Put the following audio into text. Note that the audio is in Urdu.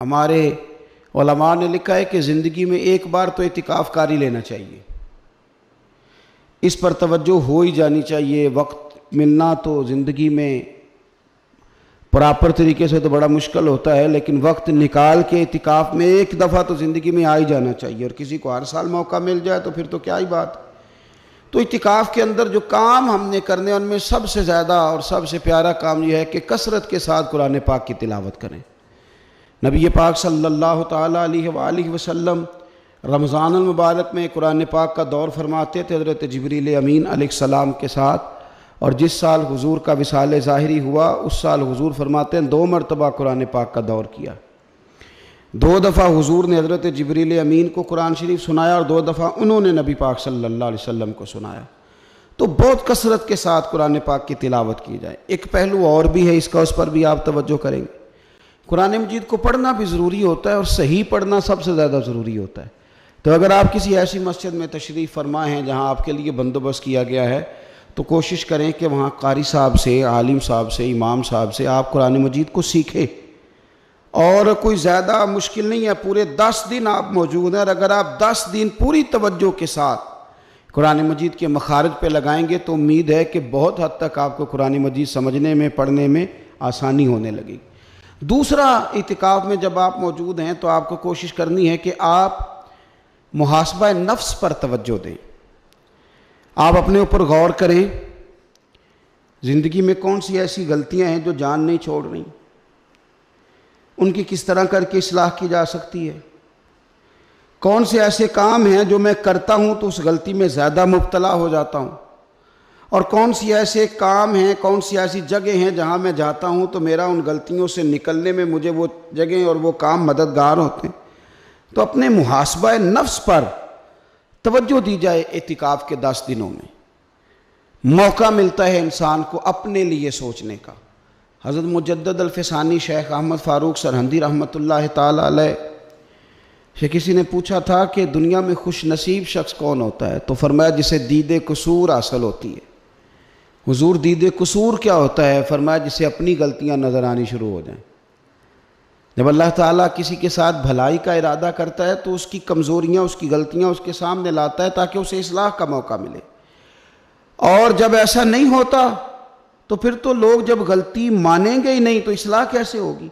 ہمارے علماء نے لکھا ہے کہ زندگی میں ایک بار تو اعتکاف کاری لینا چاہیے، اس پر توجہ ہو ہی جانی چاہیے۔ وقت ملنا تو زندگی میں پراپر طریقے سے تو بڑا مشکل ہوتا ہے، لیکن وقت نکال کے اعتکاف میں ایک دفعہ تو زندگی میں آ ہی جانا چاہیے، اور کسی کو ہر سال موقع مل جائے تو پھر تو کیا ہی بات۔ تو اعتکاف کے اندر جو کام ہم نے کرنے ان میں سب سے زیادہ اور سب سے پیارا کام یہ ہے کہ کثرت کے ساتھ قرآن پاک کی تلاوت کریں۔ نبی پاک صلی اللہ تعالیٰ علیہ وآلہ وسلم رمضان المبارک میں قرآن پاک کا دور فرماتے تھے حضرت جبریل امین علیہ السلام کے ساتھ، اور جس سال حضور کا وصال ظاہری ہوا اس سال حضور فرماتے ہیں 2 مرتبہ قرآن پاک کا دور کیا۔ 2 دفعہ حضور نے حضرت جبریل امین کو قرآن شریف سنایا، اور 2 دفعہ انہوں نے نبی پاک صلی اللہ علیہ وسلم کو سنایا۔ تو بہت کثرت کے ساتھ قرآن پاک کی تلاوت کی جائے۔ ایک پہلو اور بھی ہے اس کا، اس پر بھی آپ توجہ کریں گے۔ قرآن مجید کو پڑھنا بھی ضروری ہوتا ہے، اور صحیح پڑھنا سب سے زیادہ ضروری ہوتا ہے۔ تو اگر آپ کسی ایسی مسجد میں تشریف فرما ہیں جہاں آپ کے لیے بندوبست کیا گیا ہے، تو کوشش کریں کہ وہاں قاری صاحب سے، عالم صاحب سے، امام صاحب سے آپ قرآن مجید کو سیکھیں۔ اور کوئی زیادہ مشکل نہیں ہے، پورے 10 دن آپ موجود ہیں، اور اگر آپ 10 دن پوری توجہ کے ساتھ قرآن مجید کے مخارج پہ لگائیں گے تو امید ہے کہ بہت حد تک آپ کو قرآن مجید سمجھنے میں، پڑھنے میں آسانی ہونے لگے گی۔ دوسرا، اعتکاف میں جب آپ موجود ہیں تو آپ کو کوشش کرنی ہے کہ آپ محاسبہ نفس پر توجہ دیں۔ آپ اپنے اوپر غور کریں، زندگی میں کون سی ایسی غلطیاں ہیں جو جان نہیں چھوڑ رہی، ان کی کس طرح کر کے اصلاح کی جا سکتی ہے۔ کون سے ایسے کام ہیں جو میں کرتا ہوں تو اس غلطی میں زیادہ مبتلا ہو جاتا ہوں، اور کون سی ایسے کام ہیں، کون سی ایسی جگہ ہیں جہاں میں جاتا ہوں تو میرا ان غلطیوں سے نکلنے میں مجھے وہ جگہیں اور وہ کام مددگار ہوتے ہیں۔ تو اپنے محاسبہ نفس پر توجہ دی جائے۔ اعتکاف کے 10 دنوں میں موقع ملتا ہے انسان کو اپنے لیے سوچنے کا۔ حضرت مجدد الفسانی شیخ احمد فاروق سرہندی رحمۃ اللہ تعالی علیہ سے کسی نے پوچھا تھا کہ دنیا میں خوش نصیب شخص کون ہوتا ہے، تو فرمایا جسے دید قصور حاصل ہوتی ہے۔ حضور دید قصور کیا ہوتا ہے؟ فرمایا جسے اپنی غلطیاں نظر آنی شروع ہو جائیں۔ جب اللہ تعالیٰ کسی کے ساتھ بھلائی کا ارادہ کرتا ہے تو اس کی کمزوریاں، اس کی غلطیاں اس کے سامنے لاتا ہے تاکہ اسے اصلاح کا موقع ملے، اور جب ایسا نہیں ہوتا تو پھر تو لوگ جب غلطی مانیں گے ہی نہیں تو اصلاح کیسے ہوگی؟